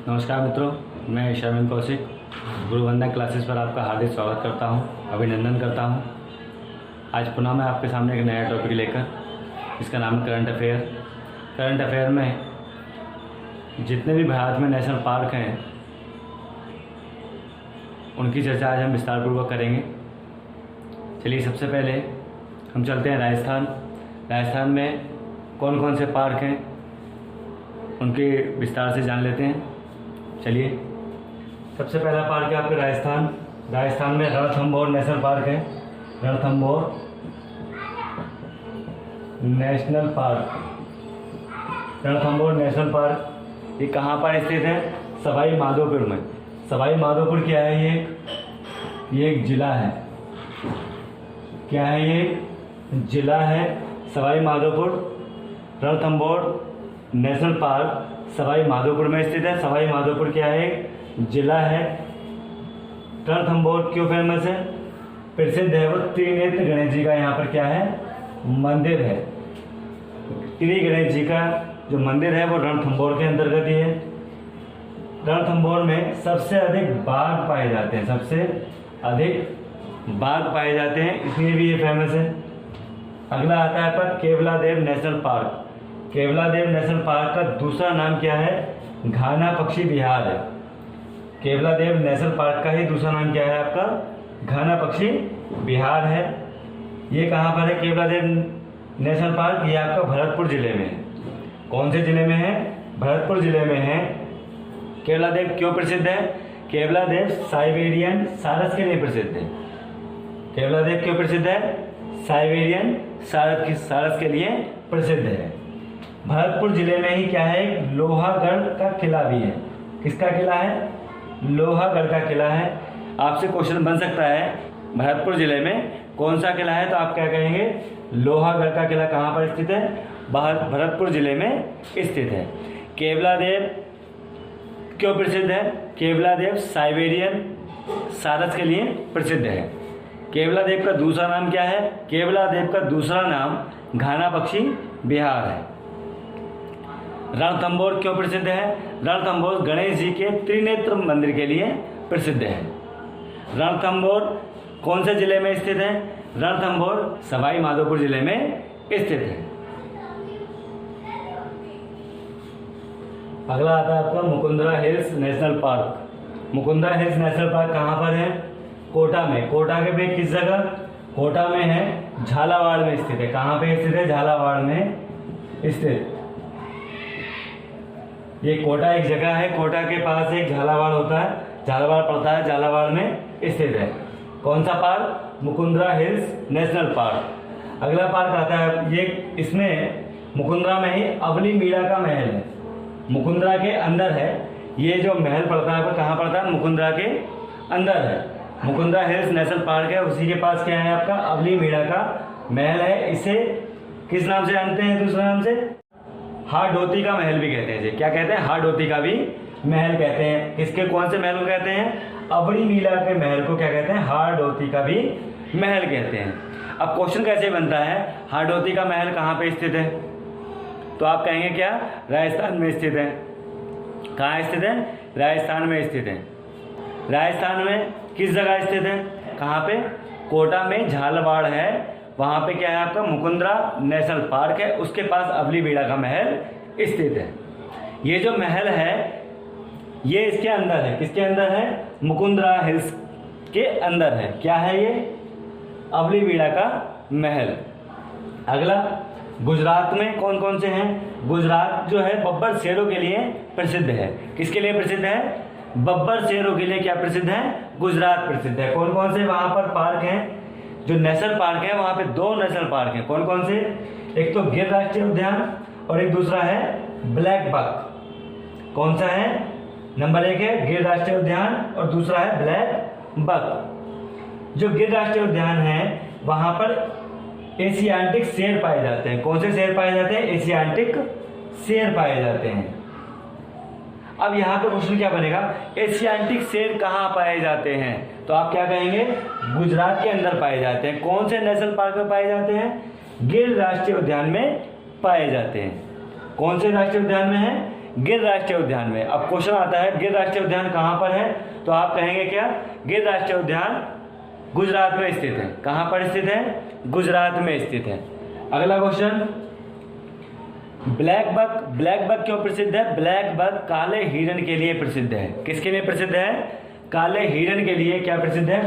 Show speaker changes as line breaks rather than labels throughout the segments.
नमस्कार मित्रों, मैं शर्मिन कौशिक गुरुवंदना क्लासेस पर आपका हार्दिक स्वागत करता हूं, अभिनंदन करता हूं। आज पुनः मैं आपके सामने एक नया टॉपिक लेकर, इसका नाम है करंट अफेयर। करंट अफेयर में जितने भी भारत में नेशनल पार्क हैं उनकी चर्चा आज हम विस्तारपूर्वक करेंगे। चलिए, सबसे पहले हम चलते हैं राजस्थान। राजस्थान में कौन कौन से पार्क हैं उनके विस्तार से जान लेते हैं। चलिए, सबसे पहला पार्क है आपका राजस्थान में रणथंभौर नेशनल पार्क है। रणथंभौर नेशनल पार्क ये कहाँ पर स्थित है? सवाई माधोपुर में। सवाई माधोपुर क्या है? ये एक जिला है। क्या है? ये जिला है सवाई माधोपुर। रणथंभौर नेशनल पार्क सवाई माधोपुर में स्थित है। सवाई माधोपुर क्या है? जिला है। रणथंभौर क्यों फेमस है? प्रसिद्ध है वो त्रिनेत्र गणेश जी का यहाँ पर क्या है? मंदिर है। त्रि गणेश जी का जो मंदिर है वो रणथंभौर के अंतर्गत ही है। रणथंभौर में सबसे अधिक बाघ पाए जाते हैं। सबसे अधिक बाघ पाए जाते हैं, इसलिए भी ये फेमस है। अगला आता है पर Keoladeo national park. Keoladeo national park का दूसरा नाम क्या है? घाना पक्षी विहार है। केवलादेव नेशनल पार्क का ही दूसरा नाम क्या है आपका? घाना पक्षी विहार है। ये कहाँ पर है केवलादेव नेशनल पार्क? ये आपका भरतपुर जिले में है। कौन से जिले में है? भरतपुर जिले में है। केवलादेव क्यों प्रसिद्ध है? केवलादेव साइबेरियन सारस के लिए प्रसिद्ध है। केवलादेव क्यों प्रसिद्ध है? साइबेरियन सारस के लिए प्रसिद्ध है। भरतपुर जिले में ही क्या है? लोहागढ़ का किला भी है। किसका किला है? लोहागढ़ का किला है। आपसे क्वेश्चन बन सकता है भरतपुर जिले में कौन सा किला है, तो आप क्या कहेंगे? लोहागढ़ का किला कहाँ पर स्थित है? भरतपुर जिले में स्थित है। केवलादेव क्यों प्रसिद्ध है? केवलादेव साइबेरियन सारस के लिए प्रसिद्ध है। केवलादेव का दूसरा नाम क्या है? केवलादेव का दूसरा नाम घाना पक्षी विहार है। रणथंभौर क्यों प्रसिद्ध है? रणथंभौर गणेश जी के त्रिनेत्र मंदिर के लिए प्रसिद्ध है। रणथंभौर कौन से जिले में स्थित है? रणथंभौर सवाई माधोपुर जिले में स्थित है। अगला आता है आपका Mukundra hills national park. Mukundra hills national park कहाँ पर है? कोटा में। कोटा के भी किस जगह? कोटा में है, झालावाड़ में स्थित है। कहाँ पे स्थित है? झालावाड़ में स्थित। ये कोटा एक जगह है, कोटा के पास एक झालावाड़ होता है, झालावाड़ पड़ता है, झालावाड़ में स्थित है। कौन सा park? Mukundra hills national park. अगला पार्क आता है, ये इसमें मुकुंदरा में ही अवली मीणा का महल है। मुकुंदरा के अंदर है ये जो महल पड़ता है, वो कहाँ पड़ता है? मुकुंदरा के अंदर है। मुकुंदरा हिल्स नेशनल पार्क है, उसी के पास क्या है आपका? अवली मीणा का महल है। इसे किस नाम से जानते हैं? दूसरे नाम से हाड़ोती का महल भी कहते हैं। क्या कहते हैं? हाड़ोती का भी महल कहते हैं। किसके कौन से महल को कहते हैं? अवली मीणा के महल को क्या कहते हैं? हाड़ोती का भी महल कहते हैं। अब क्वेश्चन कैसे बनता है? हाड़ोती का महल कहाँ पे स्थित है? तो आप कहेंगे क्या? राजस्थान में स्थित है। कहाँ स्थित है? राजस्थान में स्थित है। राजस्थान में किस जगह स्थित है? कहाँ पे? कोटा में झालावाड़ है, वहाँ पे क्या है आपका? मुकुंदरा नेशनल पार्क है, उसके पास अवली मीणा का महल स्थित है। ये जो महल है ये इसके अंदर है। किसके अंदर है? मुकुंदरा हिल्स के अंदर है। क्या है ये? अवली मीणा का महल। अगला, गुजरात में कौन कौन से हैं? गुजरात जो है बब्बर शेरों के लिए प्रसिद्ध है। किसके लिए प्रसिद्ध है? बब्बर शेरों के लिए क्या प्रसिद्ध है? गुजरात प्रसिद्ध है। कौन कौन से वहाँ पर पार्क हैं? जो नेशनल पार्क है वहाँ पे दो नेशनल पार्क हैं। कौन कौन से? एक तो गिर राष्ट्रीय उद्यान और एक दूसरा है ब्लैक बक। कौन सा है? नंबर 1 है गिर राष्ट्रीय उद्यान और दूसरा है ब्लैक बक। जो गिर राष्ट्रीय उद्यान है वहाँ पर एशियाटिक शेर पाए जाते हैं। कौन से शेर पाए जाते हैं? एशियाटिक शेर पाए जाते हैं। अब यहाँ पे क्वेश्चन क्या बनेगा? एशियाटिक शेर कहाँ पाए जाते हैं? तो आप क्या कहेंगे? गुजरात के अंदर पाए जाते हैं। कौन से नेशनल पार्क में पाए जाते हैं? गिर राष्ट्रीय उद्यान में पाए जाते हैं। कौन से राष्ट्रीय उद्यान में है? गिर राष्ट्रीय उद्यान में। अब क्वेश्चन आता है गिर राष्ट्रीय उद्यान कहाँ पर है, तो आप कहेंगे क्या, गिर राष्ट्रीय उद्यान गुजरात में स्थित है। कहाँ पर स्थित है, गुजरात में स्थित है। अगला क्वेश्चन, ब्लैक बक क्यों प्रसिद्ध है? ब्लैक बक काले हिरण के लिए प्रसिद्ध है। किसके लिए प्रसिद्ध है? काले हिरण के लिए क्या प्रसिद्ध है?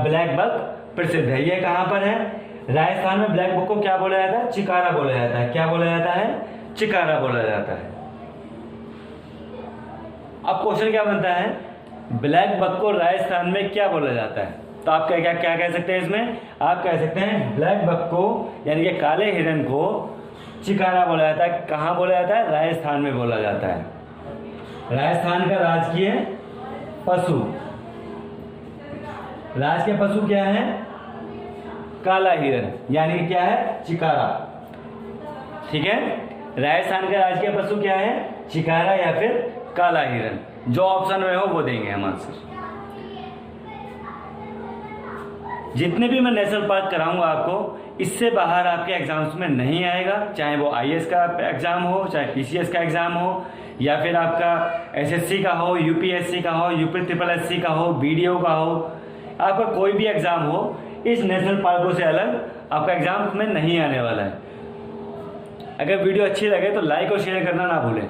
ब्लैक बक प्रसिद्ध है। ये कहाँ पर है? राजस्थान में ब्लैक बक को क्या बोला जाता है? चिकारा बोला जाता है। क्या बोला जाता है? चिकारा बोला जाता है। अब क्वेश्चन क्या बनता है, ब्लैक बक को राजस्थान में क्या बोला जाता है? तो आप क्या कह सकते हैं इसमें? आप कह सकते हैं ब्लैक बक को यानी कि काले हिरण को चिकारा बोला जाता है। कहाँ बोला जाता है? राजस्थान में बोला जाता है। राजस्थान का राजकीय पशु, राजकीय पशु क्या है? काला हिरण, यानी कि क्या है? चिकारा। ठीक है, राजस्थान का राजकीय पशु क्या है? चिकारा या फिर काला हिरण। जो ऑप्शन में हो वो देंगे हम आंसर। जितने भी मैं नेशनल पार्क कराऊंगा आपको, इससे बाहर आपके एग्जाम्स में नहीं आएगा, चाहे वो आईएएस का एग्जाम हो, चाहे पीसीएस का एग्जाम हो, या फिर आपका एसएससी का हो, यूपीएससी का हो, यूपी ट्रिपल एससी का हो, बीडीओ का हो, आपका कोई भी एग्जाम हो, इस नेशनल पार्कों से अलग आपका एग्जाम में नहीं आने वाला है। अगर वीडियो अच्छी लगे तो लाइक और शेयर करना ना भूलें।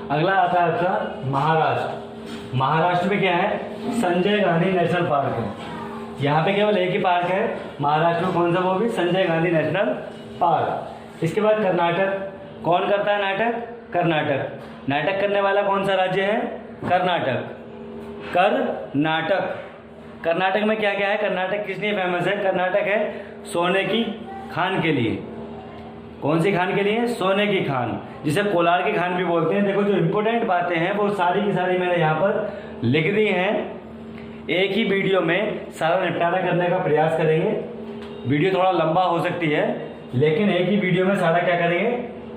अगला आता है आपका महाराष्ट्र। महाराष्ट्र में क्या है? संजय गांधी नेशनल पार्क है। यहाँ पे केवल एक ही पार्क है महाराष्ट्र में। कौन सा? वो भी संजय गांधी नेशनल पार्क। इसके बाद कर्नाटक। कौन करता है नाटक? कर्नाटक। नाटक करने वाला कौन सा राज्य है? कर्नाटक। कर्नाटक। कर्नाटक में क्या क्या है? कर्नाटक किस लिए फेमस है? कर्नाटक है सोने की खान के लिए। कौन सी खान के लिए? सोने की खान, जिसे कोलार की खान भी बोलते हैं। देखो, जो इंपॉर्टेंट बातें हैं वो सारी की सारी मैंने यहाँ पर लिख दी हैं। एक ही वीडियो में सारा निपटारा करने का प्रयास करेंगे। वीडियो थोड़ा लंबा हो सकती है, लेकिन एक ही वीडियो में सारा क्या करेंगे,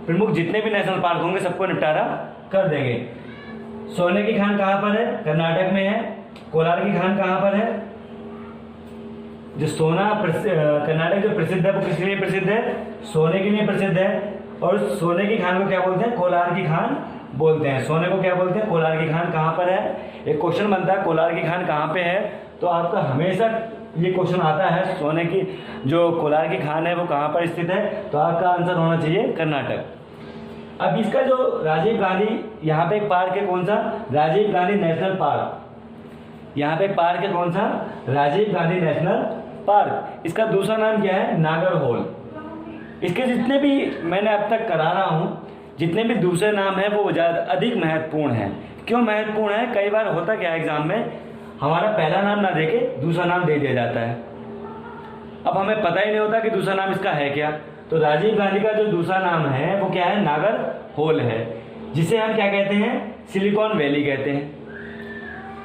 प्रमुख जितने भी नेशनल पार्क होंगे सबको निपटारा कर देंगे। सोने की खान कहाँ पर है? कर्नाटक में है। कोलार की खान कहाँ पर है? जो कर्नाटक जो प्रसिद्ध है वो किस लिए प्रसिद्ध है? सोने के लिए प्रसिद्ध है। और सोने की खान को क्या बोलते हैं? कोलार की खान बोलते हैं। सोने को क्या बोलते हैं? कोलार की खान। कहाँ पर है? एक क्वेश्चन बनता है कोलार की खान कहाँ पे है, तो आपका हमेशा ये क्वेश्चन आता है सोने की जो कोलार की खान है वो कहाँ पर स्थित है, तो आपका आंसर होना चाहिए कर्नाटक। अब इसका जो राजीव गांधी यहाँ पे एक पार्क है, कौन सा? Rajiv Gandhi national park. यहाँ पे एक पार्क है, कौन सा? Rajiv Gandhi national park. इसका दूसरा नाम क्या है? नागरहोल। इसके जितने भी मैंने अब तक करा रहा हूँ, जितने भी दूसरे नाम हैं वो ज़्यादा अधिक महत्वपूर्ण हैं। क्यों महत्वपूर्ण है? कई बार होता क्या है एग्जाम में, हमारा पहला नाम ना देके दूसरा नाम दे दिया जाता है। अब हमें पता ही नहीं होता कि दूसरा नाम इसका है क्या। तो राजीव गांधी का जो दूसरा नाम है वो क्या है? नागरहोल है, जिसे हम क्या कहते हैं? सिलिकॉन वैली कहते हैं।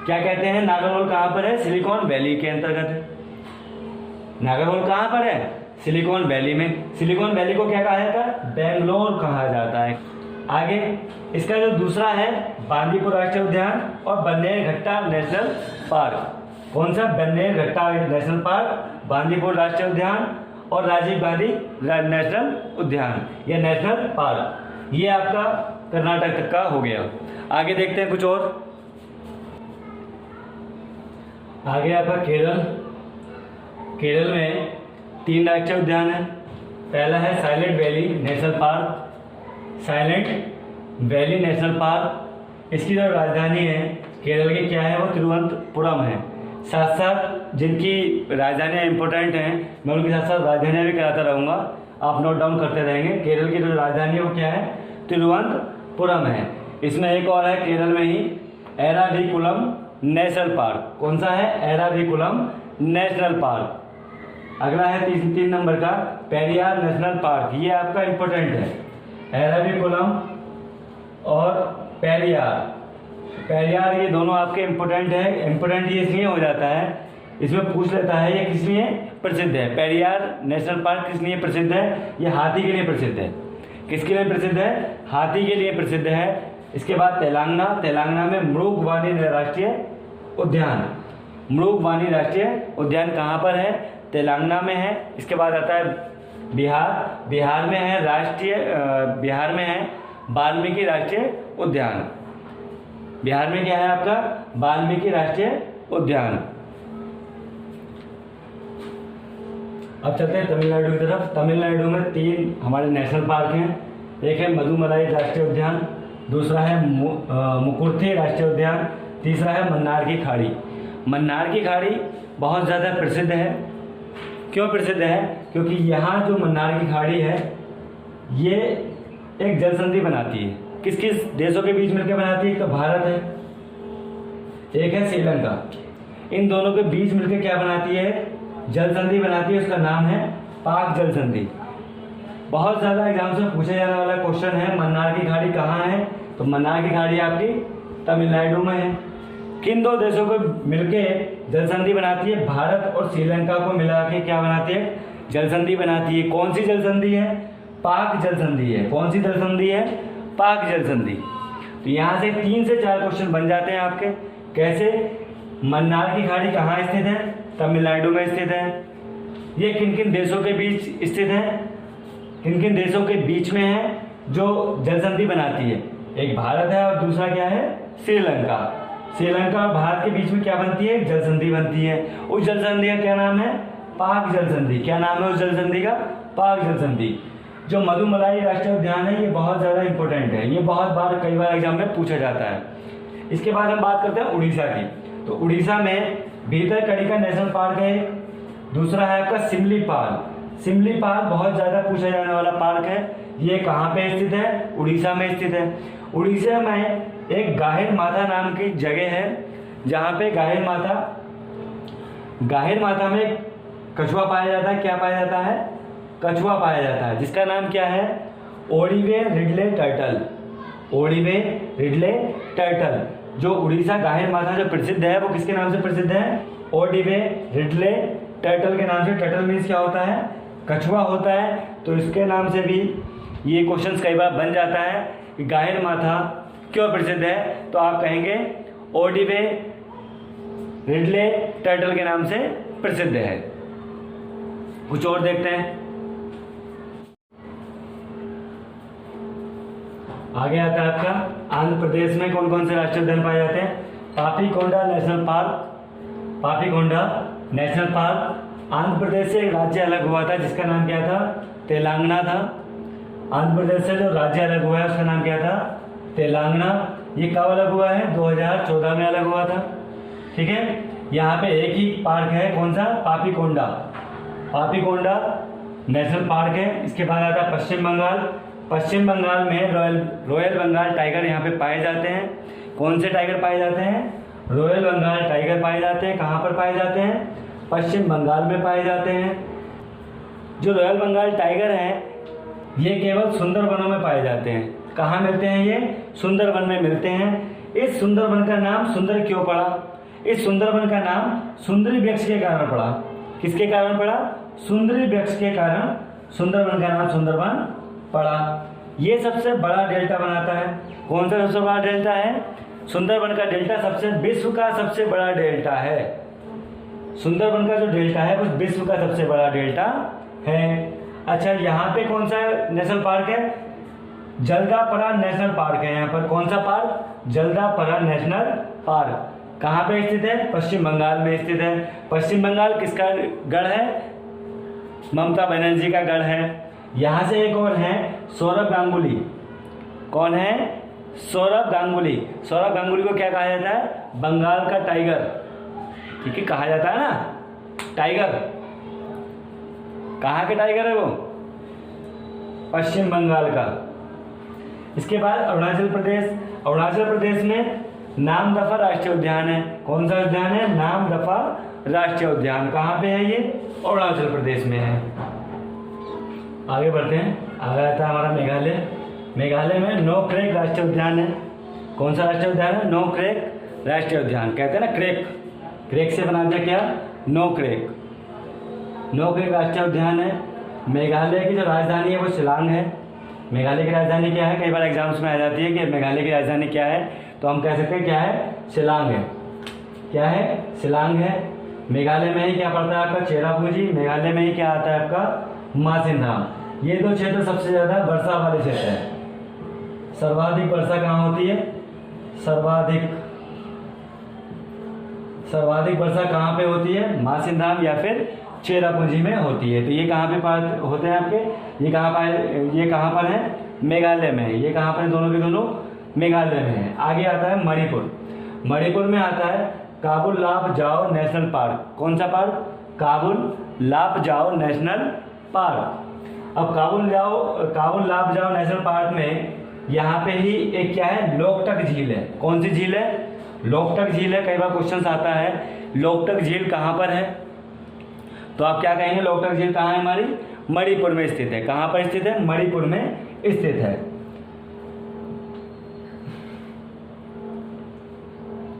क्या कहते हैं? नागरहोल कहाँ पर है? सिलिकॉन वैली के अंतर्गत है। नागरहोल कहाँ पर है? सिलिकॉन वैली में। सिलिकॉन वैली को क्या कहा जाता है? बेंगलोर कहा जाता है। आगे इसका जो दूसरा है बांदीपुर राष्ट्रीय उद्यान और बन्नेरघट्टा नेशनल पार्क। कौन सा? बन्नेरघट्टा नेशनल पार्क, बांदीपुर राष्ट्रीय उद्यान और राजीव गांधी नेशनल उद्यान या नेशनल पार्क। ये आपका कर्नाटक तक का हो गया। आगे देखते हैं कुछ और। आगे आपका केरल। केरल में 3 राष्ट्रीय उद्यान है। पहला है silent valley national park, silent valley national park. इसकी जो राजधानी है केरल की क्या है? वो तिरुवनंतपुरम है। साथ साथ जिनकी राजधानियाँ इंपॉर्टेंट हैं मैं उनके साथ साथ राजधानियाँ भी कराता रहूँगा, आप नोट डाउन करते रहेंगे। केरल की जो राजधानी है वो क्या है? तिरुवनंतपुरम है। इसमें एक और है केरल में ही, एराविकुलम नेशनल पार्क। कौन सा है? Eravikulam national park. अगला है 3 नंबर का पेरियार नेशनल पार्क। ये आपका इंपॉर्टेंट है, एराविकुलम और पेरियार। पेरियार ये दोनों आपके इंपॉर्टेंट है। इंपॉर्टेंट ये इसलिए हो जाता है, इसमें पूछ लेता है ये किस लिए प्रसिद्ध है। पेरियार नेशनल पार्क किस लिए प्रसिद्ध है? ये हाथी के लिए प्रसिद्ध है। किसके लिए प्रसिद्ध है? हाथी के लिए प्रसिद्ध है। इसके बाद तेलंगाना में मृगवानी राष्ट्रीय उद्यान। मृगवानी राष्ट्रीय उद्यान कहाँ पर है? तेलंगाना में है। इसके बाद आता है बिहार में है वाल्मीकि राष्ट्रीय उद्यान। बिहार में क्या है आपका? वाल्मीकि राष्ट्रीय उद्यान। अब चलते हैं तमिलनाडु की तरफ। तमिलनाडु में 3 हमारे नेशनल पार्क हैं। एक है मदुमलाई राष्ट्रीय उद्यान, दूसरा है मुकुर्थी राष्ट्रीय उद्यान, तीसरा है मन्नार की खाड़ी। मन्नार की खाड़ी बहुत ज़्यादा प्रसिद्ध है। क्यों प्रसिद्ध है? क्योंकि यहाँ जो मन्नार की खाड़ी है ये एक जलसंधि बनाती है। किस किस देशों के बीच मिलकर बनाती है? तो भारत है, एक है श्रीलंका। इन दोनों के बीच मिलकर क्या बनाती है? जलसंधि बनाती है। उसका नाम है पाक जलसंधि। बहुत ज़्यादा एग्जाम से पूछा जाने वाला क्वेश्चन है, मन्नार की खाड़ी कहाँ है? तो मन्नार की खाड़ी आपकी तमिलनाडु में है। किन 2 देशों को मिलके जलसंधि बनाती है? भारत और श्रीलंका को मिला के क्या बनाती है? जलसंधि बनाती है। कौन सी जलसंधि है? पाक जलसंधि है। कौन सी जलसंधि है? पाक जलसंधि। तो यहाँ से 3 से 4 क्वेश्चन बन जाते हैं आपके। कैसे? मन्नार की खाड़ी कहाँ स्थित है? तमिलनाडु में स्थित है। ये किन किन देशों के बीच स्थित है? किन किन देशों के बीच में है जो जलसंधि बनाती है? एक भारत है और दूसरा क्या है? श्रीलंका। श्रीलंका और भारत के बीच में क्या बनती है? जलसंधि बनती है। उस जलसंधि का क्या नाम है? पाक जलसंधि। क्या नाम है उस जलसंधि का? पाक जलसंधि। जो मदुमलाई राष्ट्रीय उद्यान है ये बहुत ज़्यादा इंपॉर्टेंट है। ये बहुत बार कई बार एग्जाम में पूछा जाता है। इसके बाद हम बात करते हैं उड़ीसा की। तो उड़ीसा में भीतरकनिका नेशनल पार्क है। दूसरा है आपका सिमलीपाल। सिमलीपाल बहुत ज़्यादा पूछा जाने वाला पार्क है। ये कहाँ पे स्थित है? उड़ीसा में स्थित है। उड़ीसा में एक गाहिर माता नाम की जगह है जहाँ पे गाहिर माता में कछुआ पाया जाता है। क्या पाया जाता है? कछुआ पाया जाता है, जिसका नाम क्या है? Olive ridley turtle. Olive ridley turtle. जो उड़ीसा गाहिर माता जो प्रसिद्ध है वो किसके नाम से प्रसिद्ध है? ओडिवे रिडले टर्टल के नाम से। टर्टल मीन्स क्या होता है? कछुआ होता है। तो इसके नाम से भी ये क्वेश्चंस कई बार बन जाता है कि गाहिर माता क्यों प्रसिद्ध है? तो आप कहेंगे ओडिवे रिडले टर्टल के नाम से प्रसिद्ध है। कुछ और देखते हैं। आगे आता है आपका आंध्र प्रदेश में कौन कौन से राष्ट्रीय उद्यान पाए जाते हैं? Papikonda national park. Papikonda national park. Andhra Pradesh से एक राज्य अलग हुआ था जिसका नाम क्या था? तेलंगाना था। आंध्र प्रदेश से जो राज्य अलग हुआ है उसका नाम क्या था? तेलंगाना। ये कब अलग हुआ है? 2014 में अलग हुआ था। ठीक है। यहाँ पे एक ही पार्क है। कौन सा? पापीकोंडा। पापीकोंडा नेशनल पार्क है। इसके बाद आता है पश्चिम बंगाल। पश्चिम बंगाल में रॉयल बंगाल टाइगर यहाँ पे पाए जाते हैं। कौन से टाइगर पाए जाते हैं? रॉयल बंगाल टाइगर पाए जाते हैं। कहाँ पर पाए जाते हैं? पश्चिम बंगाल में पाए जाते हैं। जो रॉयल बंगाल टाइगर हैं ये केवल सुंदरबनों में पाए जाते हैं। कहाँ मिलते हैं ये? सुंदरबन में मिलते हैं। इस सुंदरबन का नाम सुंदर क्यों पड़ा? इस सुंदरबन का नाम सुंदरी वृक्ष के कारण पड़ा। किसके कारण पड़ा? सुंदरी वृक्ष के कारण सुंदरबन का नाम सुंदरबन पड़ा। ये सबसे बड़ा डेल्टा बनाता है। कौन सा सबसे बड़ा डेल्टा है? सुंदरबन का डेल्टा विश्व का सबसे बड़ा डेल्टा है। सुंदरबन का जो डेल्टा है वो विश्व का सबसे बड़ा डेल्टा है। अच्छा, यहाँ पे कौन सा नेशनल पार्क है? जल्दापरा नेशनल पार्क है। यहाँ पर कौन सा पार्क? जल्दापरा national park. कहाँ पे स्थित है? पश्चिम बंगाल में स्थित है। पश्चिम बंगाल किसका गढ़ है? ममता बनर्जी का गढ़ है। यहाँ से एक और है सौरभ गांगुली। कौन है? सौरभ गांगुली। सौरभ गांगुली को क्या कहा जाता है? बंगाल का टाइगर। ठीक है, कहा जाता है ना टाइगर। कहाँ के टाइगर है वो? पश्चिम बंगाल का। इसके बाद अरुणाचल प्रदेश। अरुणाचल प्रदेश में नामदफा राष्ट्रीय उद्यान है। कौन सा उद्यान है? नामदफा राष्ट्रीय उद्यान। कहाँ पे है ये? अरुणाचल प्रदेश में है। आगे बढ़ते हैं। आगे आता है हमारा मेघालय। मेघालय में नोक्रेक राष्ट्रीय उद्यान है। कौन सा राष्ट्रीय उद्यान है? नोक्रेक राष्ट्रीय उद्यान। कहते हैं ना क्रेक, क्रेक से बना दिया क्या? नोक्रेक। नोक्रेक राष्ट्रीय उद्यान है। मेघालय की जो राजधानी है वो शिलांग है। मेघालय की राजधानी क्या है? कई बार एग्जाम्स में आ जाती है कि मेघालय की राजधानी क्या है, तो हम कह सकते हैं क्या है? शिलांग है। क्या है? शिलांग है। मेघालय में ही क्या पड़ता है आपका? चेरापूंजी। मेघालय में ही क्या आता है आपका? मासिनराम। ये दो क्षेत्र सबसे ज्यादा वर्षा वाले क्षेत्र है। सर्वाधिक वर्षा कहाँ होती है? सर्वाधिक वर्षा कहाँ पे होती है? मासिनराम या फिर चेरापूंजी में होती है। तो ये कहाँ पे होते हैं आपके? ये कहाँ पर है? मेघालय में है। ये कहाँ पर है? दोनों के दोनों मेघालय में है। आगे आता है मणिपुर। मणिपुर में आता है काबुल लापजाओ नेशनल पार्क। कौन सा park? Keibul Lamjao national park. अब काबुल लापजाओ नेशनल पार्क में यहाँ पे ही एक क्या है? लोकटक झील है। कौन सी झील है? लोकटक झील है। कई बार क्वेश्चन आता है लोकटक झील कहाँ पर है, तो आप क्या कहेंगे? लोकटक झील कहाँ है? हमारी मणिपुर में स्थित है। कहाँ पर स्थित है? मणिपुर में स्थित है।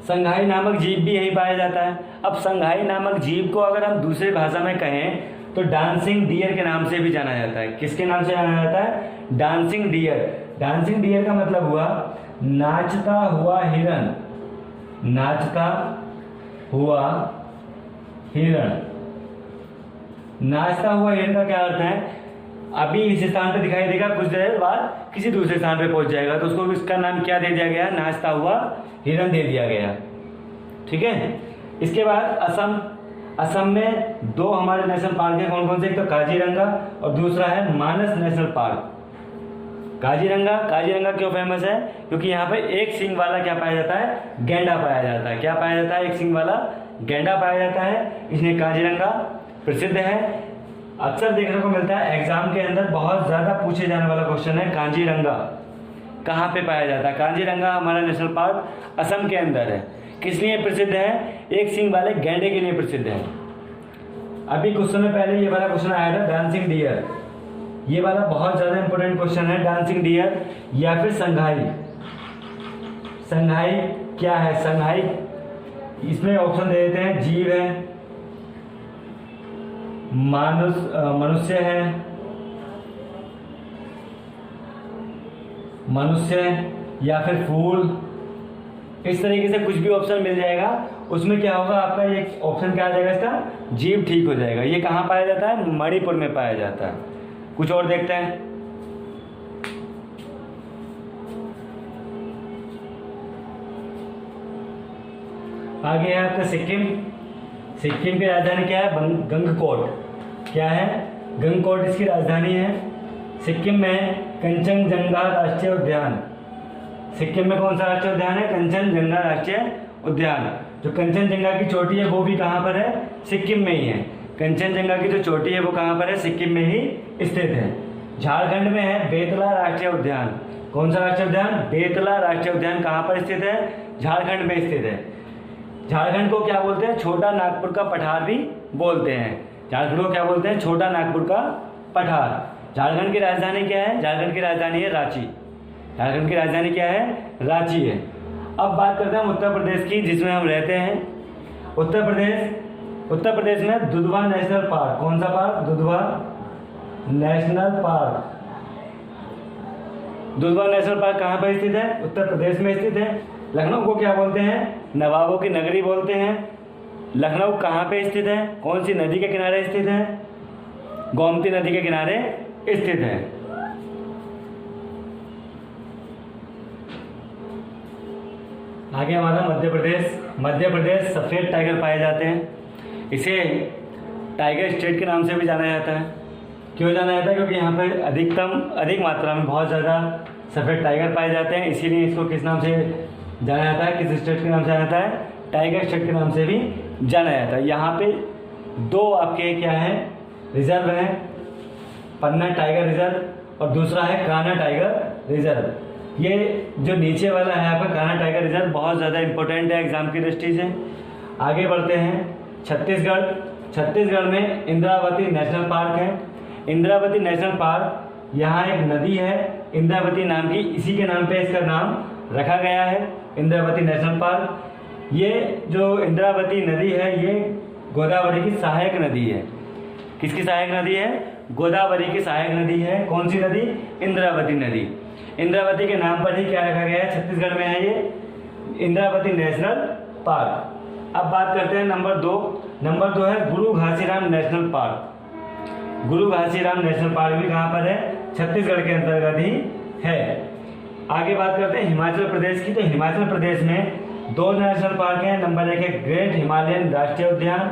संघाई नामक जीव भी यही पाया जाता है। अब संघाई नामक जीव को अगर हम दूसरी भाषा में कहें तो डांसिंग डियर के नाम से भी जाना जाता है। किसके नाम से जाना जाता है? Dancing dear. डांसिंग डियर का मतलब हुआ नाचता हुआ हिरण। नाचता हुआ हिरण। नाचता हुआ हिरण का क्या अर्थ है? अभी इस स्थान पे दिखाई देगा, कुछ देर बाद किसी दूसरे स्थान पे पहुंच जाएगा, तो उसको इसका नाम क्या दे दिया गया? नाचता हुआ हिरण दे दिया गया। ठीक है। इसके बाद असम में दो हमारे नेशनल पार्क है। कौन कौन से? एक तो काजीरंगा और दूसरा है मानस नेशनल पार्क। काजीरंगा क्यों फेमस है? क्योंकि यहाँ पे एक सींग वाला क्या पाया जाता है? गैंडा पाया जाता है। क्या पाया जाता है? एक सींग वाला गैंडा पाया जाता है, इसलिए काजीरंगा प्रसिद्ध है। अक्सर देखने को मिलता है एग्जाम के अंदर बहुत ज्यादा पूछे जाने वाला क्वेश्चन है काजीरंगा कहाँ पे पाया जाता है? काजीरंगा हमारा नेशनल पार्क असम के अंदर है। किस लिए प्रसिद्ध है? एक सींग वाले गैंडे के लिए प्रसिद्ध है। अभी कुछ समय पहले ये वाला क्वेश्चन आया था डांसिंग डियर। ये वाला बहुत ज्यादा इंपॉर्टेंट क्वेश्चन है। डांसिंग डियर या फिर संघाई। संघाई क्या है? संघाई इसमें ऑप्शन दे देते हैं। जीव है, मनुष्य या फिर फूल। इस तरीके से कुछ भी ऑप्शन मिल जाएगा, उसमें क्या होगा आपका? एक ऑप्शन क्या आ जाएगा इसका? जीव ठीक हो जाएगा। ये कहाँ पाया जाता है? मणिपुर में पाया जाता है। कुछ और देखते हैं। आगे है आपका सिक्किम। सिक्किम की राजधानी क्या है? गंगकोट। क्या है? गंगकोट इसकी राजधानी है। सिक्किम में कंचनजंगा राष्ट्रीय उद्यान। सिक्किम में कौन सा राष्ट्रीय उद्यान है? कंचनजंगा राष्ट्रीय उद्यान। जो कंचनजंगा की चोटी है वो भी कहाँ पर है? सिक्किम में ही है। कंचनजंगा की जो चोटी है वो कहाँ पर है? सिक्किम में ही स्थित है। झारखंड में है बेतला राष्ट्रीय उद्यान। कौन सा राष्ट्रीय उद्यान? बेतला राष्ट्रीय उद्यान। कहाँ पर स्थित है? झारखंड में स्थित है। झारखंड को क्या बोलते हैं? छोटा नागपुर का पठार भी बोलते हैं। झारखंड को क्या बोलते हैं? छोटा नागपुर का पठार। झारखंड की राजधानी क्या है? झारखंड की राजधानी है रांची। झारखंड की राजधानी क्या है? रांची है। अब बात करते हैं उत्तर प्रदेश की, जिसमें हम रहते हैं। उत्तर प्रदेश में दुधवा नेशनल पार्क। कौन सा park? Dudhwa national park. Dudhwa national park कहाँ पर स्थित है? उत्तर प्रदेश में स्थित है। लखनऊ को क्या बोलते हैं? नवाबों की नगरी बोलते हैं। लखनऊ कहाँ पे स्थित है? कौन सी नदी के किनारे स्थित है? गोमती नदी के किनारे स्थित है। आगे हमारा मध्य प्रदेश सफेद टाइगर पाए जाते हैं। इसे टाइगर स्टेट के नाम से भी जाना जाता है। क्यों जाना जाता है? क्योंकि यहाँ पर अधिक मात्रा में बहुत ज़्यादा सफेद टाइगर पाए जाते हैं, इसीलिए इसको किस नाम से जाना जाता है? किस स्टेट के नाम से जाना जाता है? टाइगर स्टेट के नाम से भी जाना जाता है। यहाँ पे दो आपके क्या है? रिजर्व है, पन्ना टाइगर रिजर्व और दूसरा है कान्हा टाइगर रिजर्व। ये जो नीचे वाला है आपका कान्हा टाइगर रिजर्व बहुत ज़्यादा इंपॉर्टेंट है एग्जाम की दृष्टि से। आगे बढ़ते हैं। छत्तीसगढ़ में इंद्रावती नेशनल पार्क है। इंद्रावती नेशनल पार्क, यहाँ एक नदी है इंद्रावती नाम की, इसी के नाम पे इसका नाम रखा गया है, इंद्रावती नेशनल पार्क। ये जो इंद्रावती नदी है ये गोदावरी की सहायक नदी है। किसकी सहायक नदी है? गोदावरी की सहायक नदी है। कौन सी नदी? इंद्रावती नदी। इंद्रावती के नाम पर ही क्या रखा गया है? छत्तीसगढ़ में है ये इंद्रावती नेशनल पार्क। अब बात करते हैं नंबर 2 है गुरु घासीराम नेशनल पार्क। गुरु घासीराम नेशनल पार्क भी कहाँ पर है? छत्तीसगढ़ के अंतर्गत ही है। आगे बात करते हैं हिमाचल प्रदेश की। तो हिमाचल प्रदेश में 2 नेशनल पार्क हैं। नंबर 1 है ग्रेट हिमालयन राष्ट्रीय उद्यान,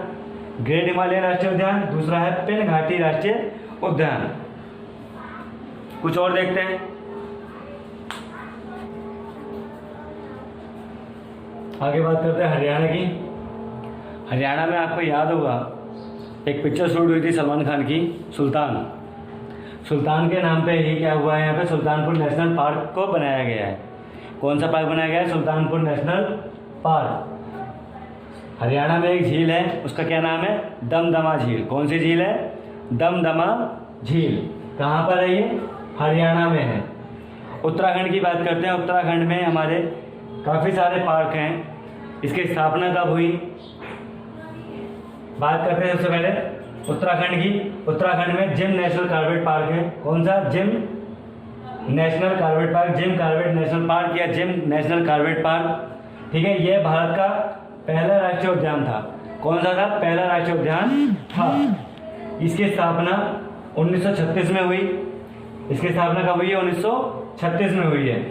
ग्रेट हिमालयन राष्ट्रीय उद्यान। दूसरा है पिन घाटी राष्ट्रीय उद्यान। कुछ और देखते हैं। आगे बात करते हैं हरियाणा की। हरियाणा में आपको याद होगा एक पिक्चर शूट हुई थी सलमान खान की, सुल्तान। सुल्तान के नाम पे ही क्या हुआ है, यहाँ पे सुल्तानपुर नेशनल पार्क को बनाया गया है। कौन सा पार्क बनाया गया है? Sultanpur national park. हरियाणा में एक झील है, उसका क्या नाम है? दमदमा झील। कौन सी झील है? दमदमा झील। कहाँ पर है ये? हरियाणा में है। उत्तराखंड की बात करते हैं। उत्तराखंड में हमारे काफ़ी सारे पार्क हैं। इसकी स्थापना कब हुई? बात करते हैं सबसे पहले उत्तराखंड की। उत्तराखंड में जिम नेशनल कॉर्बेट पार्क है। कौन सा? Gym national Corbett park, Jim Corbett national park या जिम नेशनल कॉर्बेट पार्क। ठीक है, यह भारत का पहला राष्ट्रीय उद्यान था। कौन सा था? पहला राष्ट्रीय उद्यान था। इसकी स्थापना 1936 में हुई। इसकी स्थापना कब हुई है? 1936 में हुई है।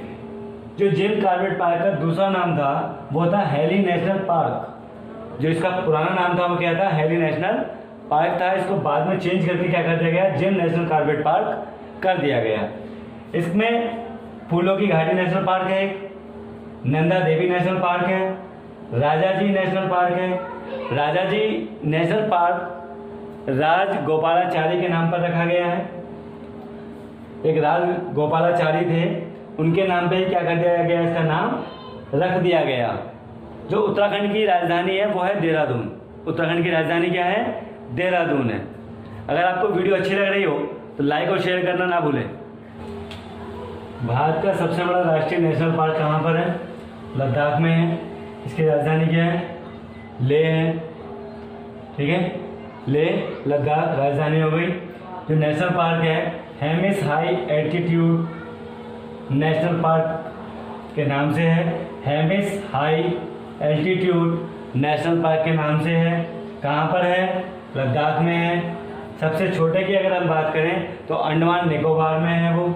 जो जिम कॉर्बेट पार्क का दूसरा नाम था वो था हेली नेशनल पार्क। जो इसका पुराना नाम था वो क्या था? हेली नेशनल पार्क था। इसको बाद में चेंज करके क्या कर दिया गया? जिम नेशनल कॉर्बेट पार्क कर दिया गया। इसमें फूलों की घाटी नेशनल पार्क है, नंदा देवी नेशनल पार्क है, राजाजी नेशनल पार्क है। राजाजी नेशनल पार्क राज गोपालाचारी के नाम पर रखा गया है। एक राज गोपालाचारी थे, उनके नाम पे क्या कर दिया गया? इसका नाम रख दिया गया। जो उत्तराखंड की राजधानी है वो है देहरादून। उत्तराखंड की राजधानी क्या है? देहरादून है। अगर आपको वीडियो अच्छी लग रही हो तो लाइक और शेयर करना ना भूलें। भारत का सबसे बड़ा राष्ट्रीय नेशनल पार्क कहाँ पर है? लद्दाख में है। इसकी राजधानी क्या है? लेह है। ठीक है, लेह लद्दाख राजधानी हो गई। जो नेशनल पार्क है Hemis high altitude national park के नाम से है। Hemis high altitude national park के नाम से है। कहाँ पर है? लद्दाख में है। सबसे छोटे की अगर हम बात करें तो अंडमान निकोबार में है। वो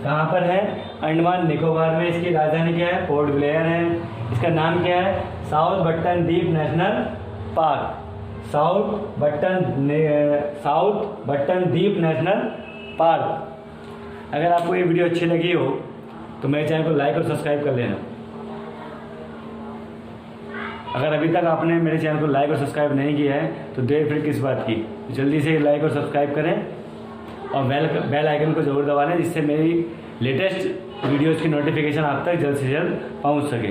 कहाँ पर है? अंडमान निकोबार में। इसकी राजधानी क्या है? पोर्ट ब्लेयर है। इसका नाम क्या है? साउथ बट्टन द्वीप नेशनल पार्क। साउथ बट्टन द्वीप नेशनल पार्क। अगर आपको ये वीडियो अच्छी लगी हो तो मेरे चैनल को लाइक और सब्सक्राइब कर लेना। अगर अभी तक आपने मेरे चैनल को लाइक और सब्सक्राइब नहीं किया है तो देर फिर किस बात की? जल्दी से लाइक और सब्सक्राइब करें और बेल आइकन को ज़रूर दबा लें, जिससे मेरी लेटेस्ट वीडियोज़ की नोटिफिकेशन आप तक जल्द से जल्द पहुंच सके।